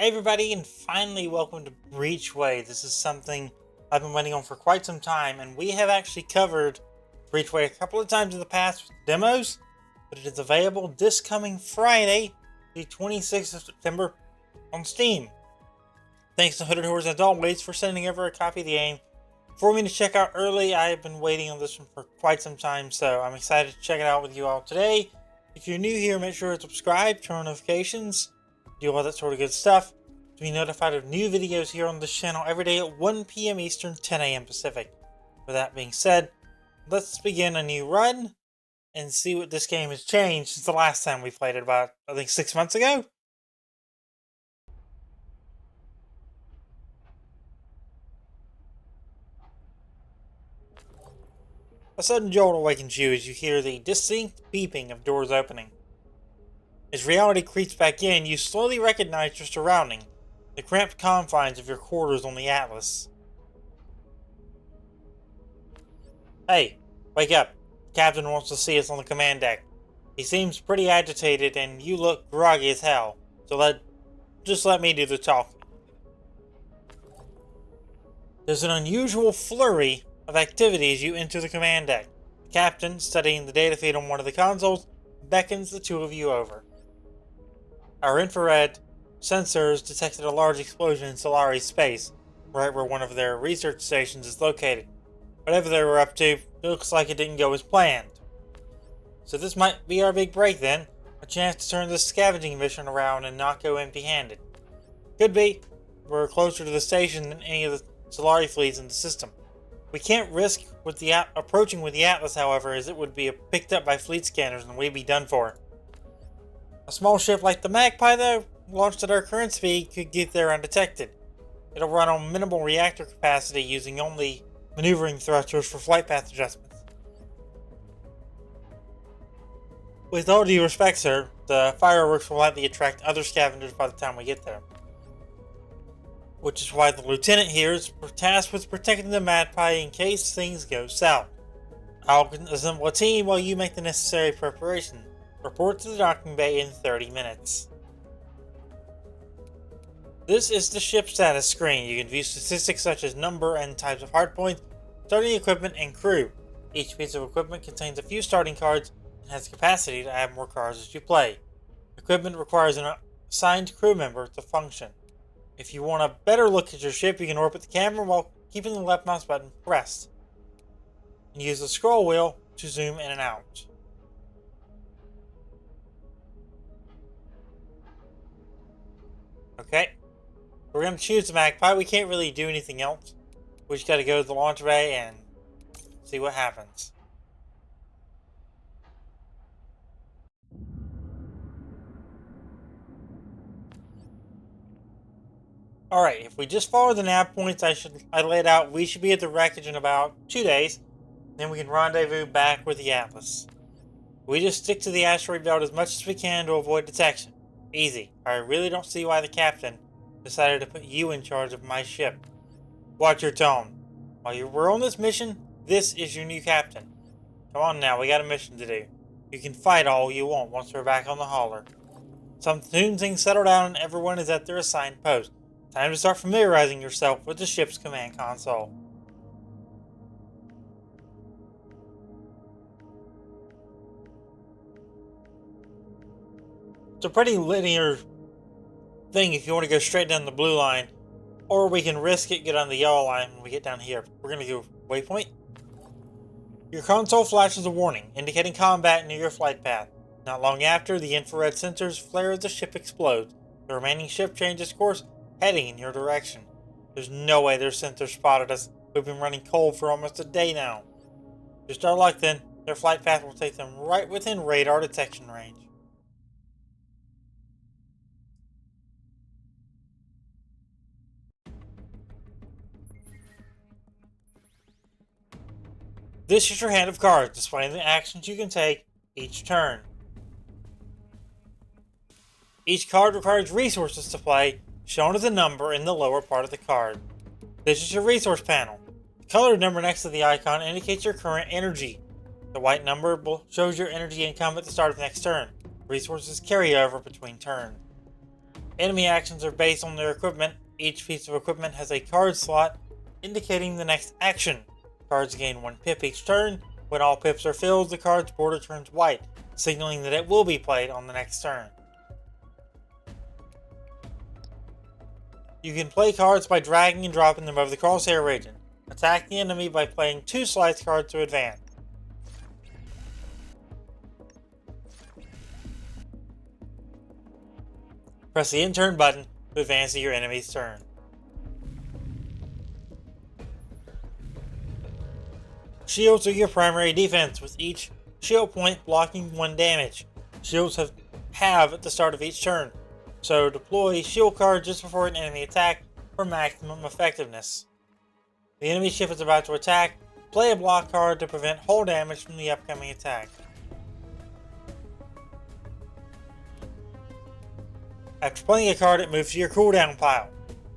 Hey everybody, and finally welcome to Breachway. This is something I've been waiting on for quite some time, and we have actually covered Breachway a couple of times in the past with demos, but it is available this coming Friday, the 26th of September, on Steam. Thanks to Hooded Horse as always for sending over a copy of the game for me to check out early. I have been waiting on this one for quite some time, so I'm excited to check it out with you all today. If you're new here, make sure to subscribe, turn on notifications, do all that sort of good stuff to be notified of new videos here on this channel every day at 1 p.m. Eastern, 10 a.m. Pacific. With that being said, let's begin a new run and see what this game has changed since the last time we played it about, I think, 6 months ago? A sudden jolt awakens you as you hear the distinct beeping of doors opening. As reality creeps back in, you slowly recognize your surrounding, the cramped confines of your quarters on the Atlas. Hey, wake up. The captain wants to see us on the command deck. He seems pretty agitated and you look groggy as hell, so just let me do the talking. There's an unusual flurry of activity as you enter the command deck. The captain, studying the data feed on one of the consoles, beckons the two of you over. Our infrared sensors detected a large explosion in Solari's space, right where one of their research stations is located. Whatever they were up to, it looks like it didn't go as planned. So this might be our big break then, a chance to turn this scavenging mission around and not go empty-handed. Could be. We're closer to the station than any of the Solari fleets in the system. We can't risk with approaching with the Atlas, however, as it would be picked up by fleet scanners and we'd be done for. A small ship like the Magpie, though, launched at our current speed, could get there undetected. It'll run on minimal reactor capacity using only maneuvering thrusters for flight path adjustments. With all due respect, sir, the fireworks will likely attract other scavengers by the time we get there. Which is why the lieutenant here is tasked with protecting the Magpie in case things go south. I'll assemble a team while you make the necessary preparation. Report to the docking bay in 30 minutes. This is the ship status screen. You can view statistics such as number and types of hardpoints, starting equipment, and crew. Each piece of equipment contains a few starting cards and has the capacity to add more cards as you play. Equipment requires an assigned crew member to function. If you want a better look at your ship, you can orbit the camera while keeping the left mouse button pressed, and use the scroll wheel to zoom in and out. Okay, we're going to choose the Magpie. We can't really do anything else. We just got to go to the launch bay and see what happens. Alright, if we just follow the nav points I laid out, we should be at the wreckage in about 2 days. Then we can rendezvous back with the Atlas. We just stick to the asteroid belt as much as we can to avoid detection. Easy. I really don't see why the captain decided to put you in charge of my ship. Watch your tone. While we're on this mission, this is your new captain. Come on now, we got a mission to do. You can fight all you want once we're back on the hauler. Soon things settle down and everyone is at their assigned post. Time to start familiarizing yourself with the ship's command console. It's a pretty linear thing if you want to go straight down the blue line, or we can risk it, get on the yellow line when we get down here. We're going to go waypoint. Your console flashes a warning, indicating combat near your flight path. Not long after, the infrared sensors flare as the ship explodes. The remaining ship changes course, heading in your direction. There's no way their sensors spotted us. We've been running cold for almost a day now. Just our luck then, their flight path will take them right within radar detection range. This is your hand of cards, displaying the actions you can take each turn. Each card requires resources to play, shown as a number in the lower part of the card. This is your resource panel. The colored number next to the icon indicates your current energy. The white number shows your energy income at the start of the next turn. Resources carry over between turns. Enemy actions are based on their equipment. Each piece of equipment has a card slot indicating the next action. Cards gain 1 pip each turn. When all pips are filled, the card's border turns white, signaling that it will be played on the next turn. You can play cards by dragging and dropping them over the crosshair region. Attack the enemy by playing 2 slice cards to advance. Press the end turn button to advance to your enemy's turn. Shields are your primary defense, with each shield point blocking 1 damage. Shields have at the start of each turn, so deploy shield card just before an enemy attack for maximum effectiveness. The enemy ship is about to attack. Play a block card to prevent hull damage from the upcoming attack. After playing a card, it moves to your cooldown pile.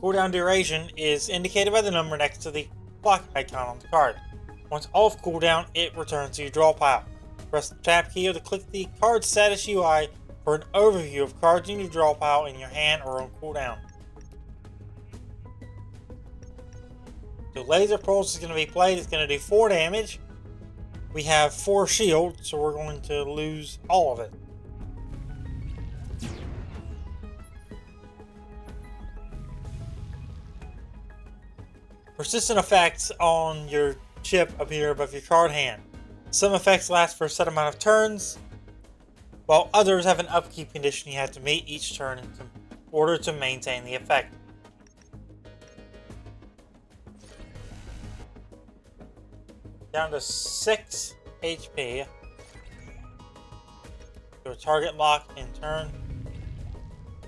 Cooldown duration is indicated by the number next to the clock icon on the card. Once off cooldown, it returns to your draw pile. Press the tab key to click the card status UI for an overview of cards in your draw pile in your hand or on cooldown. The laser pulse is going to be played. It's going to do 4 damage. We have 4 shields, so we're going to lose all of it. Persistent effects on your chip appear above your card hand. Some effects last for a set amount of turns, while others have an upkeep condition you have to meet each turn in order to maintain the effect. Down to 6 HP. Do a target lock in turn.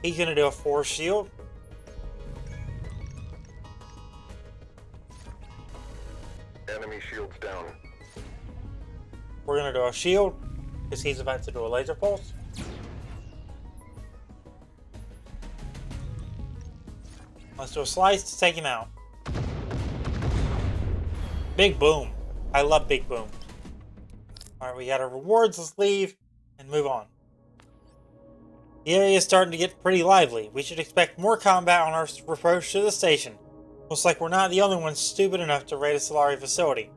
He's going to do a 4 shield. Enemy shields down. We're going to do a shield because he's about to do a laser pulse. Let's do a slice to take him out. Big boom. I love big boom. Alright, we got our rewards. Let's leave and move on. The area is starting to get pretty lively. We should expect more combat on our approach to the station. Looks like we're not the only ones stupid enough to raid a Solari facility.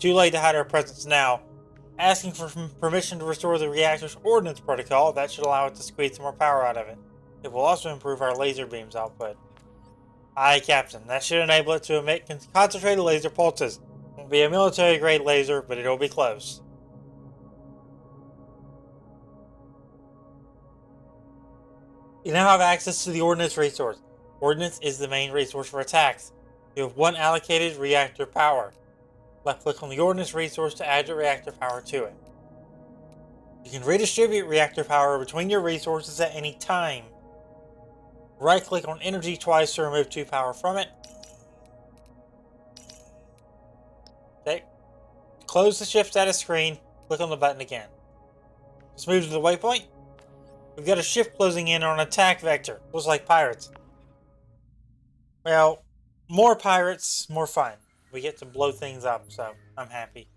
Too late to hide our presence now. Asking for permission to restore the reactor's ordnance protocol, that should allow it to squeeze some more power out of it. It will also improve our laser beams output. Aye, Captain. That should enable it to emit concentrated laser pulses. It won't be a military-grade laser, but it'll be close. You now have access to the Ordnance resource. Ordnance is the main resource for attacks. You have 1 allocated reactor power. Left-click on the Ordnance resource to add your reactor power to it. You can redistribute reactor power between your resources at any time. Right-click on Energy twice to remove 2 power from it. Okay. Close the shift status screen. Click on the button again. Let's move to the waypoint. We've got a shift closing in on an attack vector. Looks like pirates. Well, more pirates, more fun. We get to blow things up, so I'm happy.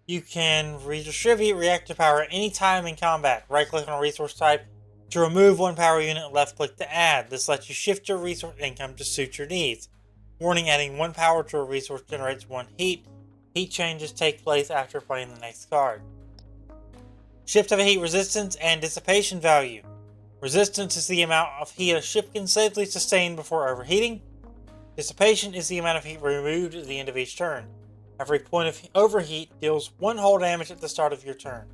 You can redistribute reactor power at any time in combat. Right-click on a resource type to remove 1 power unit and left-click to add. This lets you shift your resource income to suit your needs. Warning, adding 1 power to a resource generates 1 heat. Heat changes take place after playing the next card. Shift of a heat resistance and dissipation value. Resistance is the amount of heat a ship can safely sustain before overheating. Dissipation is the amount of heat removed at the end of each turn. Every point of overheat deals 1 hull damage at the start of your turn.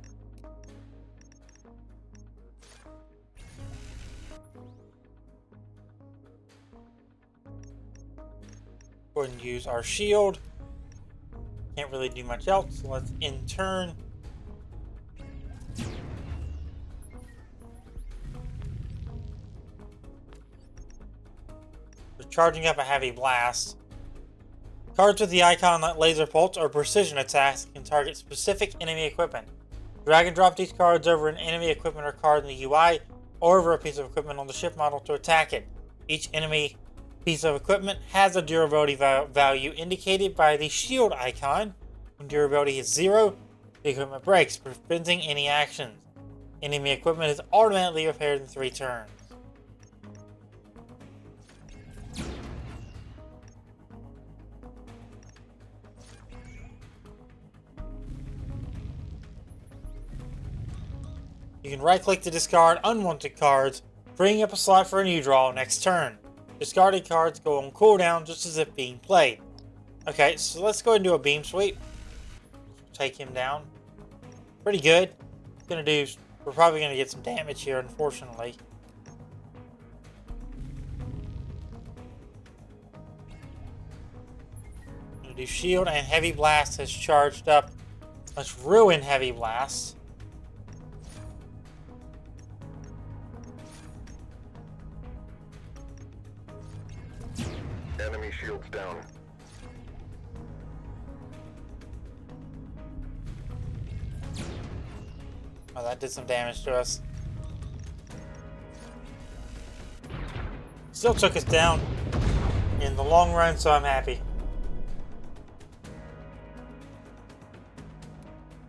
Go ahead and use our shield. Can't really do much else, so let's end turn. Charging up a heavy blast. Cards with the icon like laser pulse or precision attacks can target specific enemy equipment. Drag and drop these cards over an enemy equipment or card in the UI or over a piece of equipment on the ship model to attack it. Each enemy piece of equipment has a durability value indicated by the shield icon. When durability is 0, the equipment breaks, preventing any actions. Enemy equipment is automatically repaired in 3 turns. You can right-click to discard unwanted cards, freeing up a slot for a new draw next turn. Discarded cards go on cooldown just as if being played. Okay, so let's go ahead and do a beam sweep. Take him down. Pretty good. We're probably gonna get some damage here, unfortunately. Gonna do shield, and heavy blast has charged up. Let's ruin heavy blast. Enemy shields down. Oh, that did some damage to us. Still took us down in the long run, so I'm happy.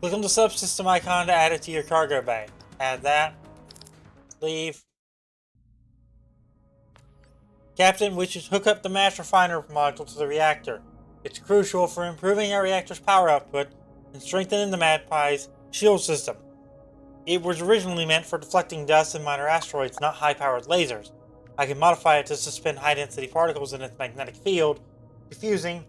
Click on the subsystem icon to add it to your cargo bay. Add that. Leave. Captain wishes to hook up the mass refiner module to the reactor. It's crucial for improving our reactor's power output and strengthening the Magpie's shield system. It was originally meant for deflecting dust and minor asteroids, not high-powered lasers. I can modify it to suspend high-density particles in its magnetic field, diffusing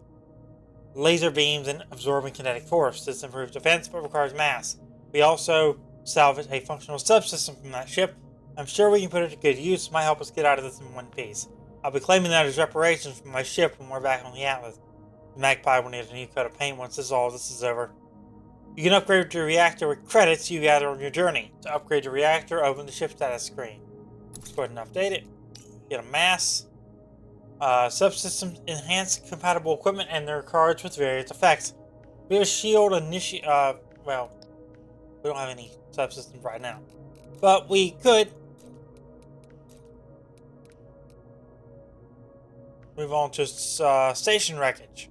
laser beams and absorbing kinetic force. This improves defense but requires mass. We also salvaged a functional subsystem from that ship. I'm sure we can put it to good use. It might help us get out of this in one piece. I'll be claiming that as reparations for my ship when we're back on the Atlas. The Magpie will need a new coat of paint once all this is over. You can upgrade your reactor with credits you gather on your journey. To upgrade your reactor, open the ship status screen. Let's go ahead and update it. Get a mass. Subsystems enhance compatible equipment and their cards with various effects. We have a shield well, we don't have any subsystems right now. But we could move on to station wreckage.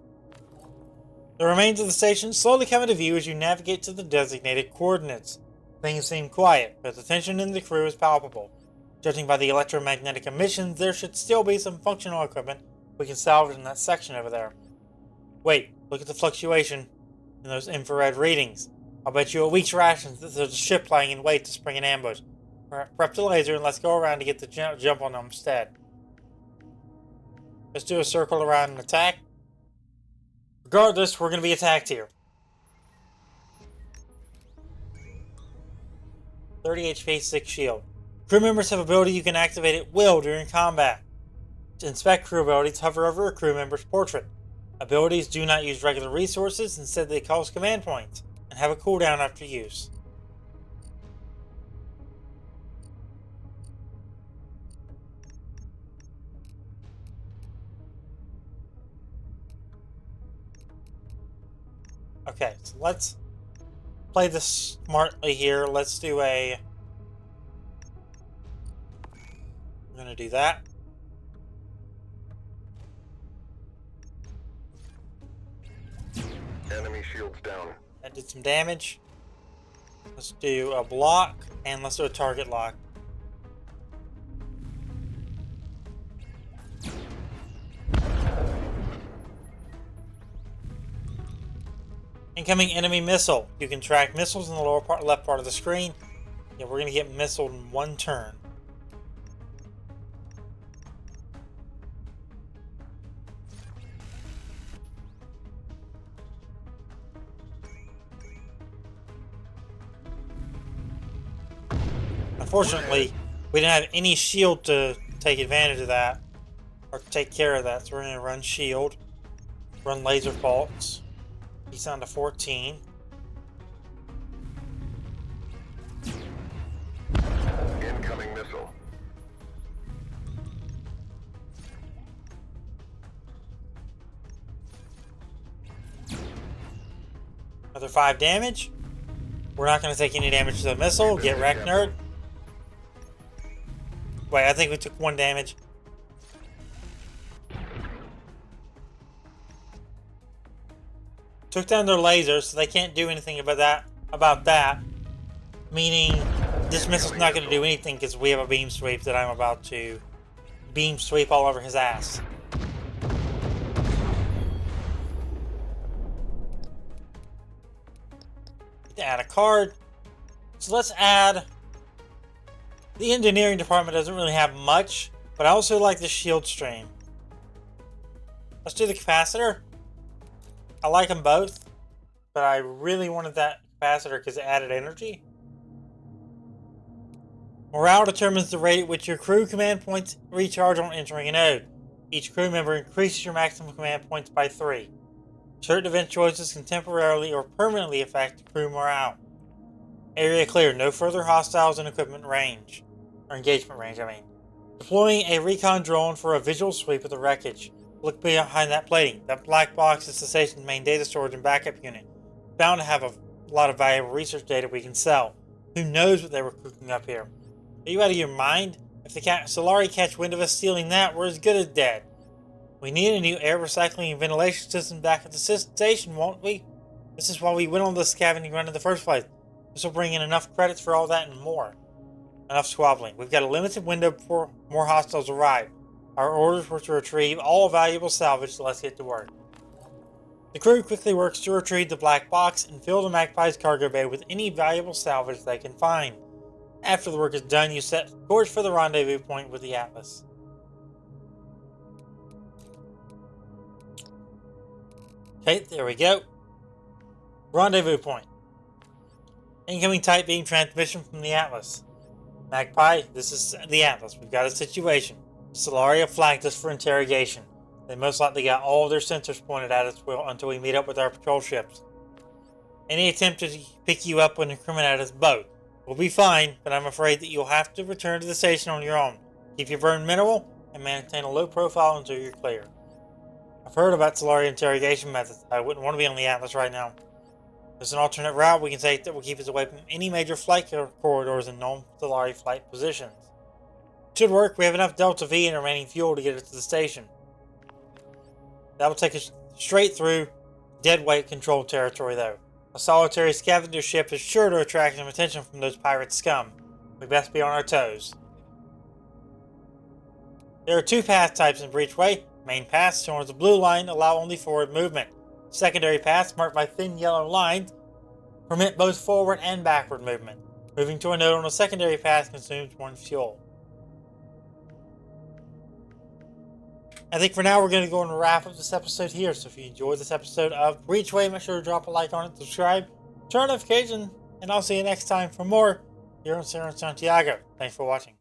The remains of the station slowly come into view as you navigate to the designated coordinates. Things seem quiet, but the tension in the crew is palpable. Judging by the electromagnetic emissions, there should still be some functional equipment we can salvage in that section over there. Wait, look at the fluctuation in those infrared readings. I'll bet you a week's rations that there's a ship lying in wait to spring an ambush. Prep the laser and let's go around to get the jump on them instead. Let's do a circle around and attack. Regardless, we're going to be attacked here. 30 HP, 6 shield. Crew members have ability you can activate at will during combat. To inspect crew abilities, hover over a crew member's portrait. Abilities do not use regular resources, instead they cost command points, and have a cooldown after use. Okay, so let's play this smartly here. Let's do a... I'm gonna do that. Enemy shields down. That did some damage. Let's do a block, and let's do a target lock. Incoming enemy missile. You can track missiles in the lower part, left part of the screen. Yeah, we're gonna get missiled in one turn. Unfortunately, we didn't have any shield to take advantage of that, or take care of that, so we're going to run shield, run laser faults. He's down to 14. Incoming missile. Another 5 damage. We're not going to take any damage to the missile. Get wrecked, nerd. Wait, I think we took 1 damage. Took down their lasers, so they can't do anything about that. Meaning, this missile's not going to do anything because we have a beam sweep that I'm about to beam sweep all over his ass. To add a card. So let's add The engineering department doesn't really have much, but I also like the shield stream. Let's do the capacitor. I like them both, but I really wanted that capacitor because it added energy. Morale determines the rate at which your crew command points recharge on entering a node. Each crew member increases your maximum command points by 3. Certain event choices can temporarily or permanently affect crew morale. Area clear. No further hostiles in equipment range. Or engagement range, I mean. Deploying a recon drone for a visual sweep of the wreckage. Look behind that plating. That black box is the station's main data storage and backup unit. Bound to have a lot of valuable research data we can sell. Who knows what they were cooking up here? Are you out of your mind? If the Solari catch wind of us stealing that, we're as good as dead. We need a new air recycling and ventilation system back at the station, won't we? This is why we went on the scavenging run in the first place. This will bring in enough credits for all that and more. Enough squabbling. We've got a limited window before more hostiles arrive. Our orders were to retrieve all valuable salvage, so let's get to work. The crew quickly works to retrieve the black box and fill the Magpie's cargo bay with any valuable salvage they can find. After the work is done, you set course for the rendezvous point with the Atlas. Okay, there we go. Rendezvous point. Incoming tight beam transmission from the Atlas. Magpie, this is the Atlas. We've got a situation. Solaria flagged us for interrogation. They most likely got all of their sensors pointed at us until we meet up with our patrol ships. Any attempt to pick you up will incriminate us both. We'll be fine, but I'm afraid that you'll have to return to the station on your own. Keep your burn minimal and maintain a low profile until you're clear. I've heard about Solaria interrogation methods. I wouldn't want to be on the Atlas right now. There's an alternate route we can take that will keep us away from any major flight corridors in known Solaria flight positions. Should work. We have enough Delta V and remaining fuel to get us to the station. That will take us straight through dead weight controlled territory, though. A solitary scavenger ship is sure to attract some attention from those pirate scum. We best be on our toes. There are 2 path types in Breachway. Main paths, shown as a blue line, allow only forward movement. Secondary paths, marked by thin yellow lines, permit both forward and backward movement. Moving to a node on a secondary path consumes 1 fuel. I think for now we're going to go and wrap up this episode here. So if you enjoyed this episode of Breachway, make sure to drop a like on it, subscribe, turn on notifications, and I'll see you next time for more here on San Santiago. Thanks for watching.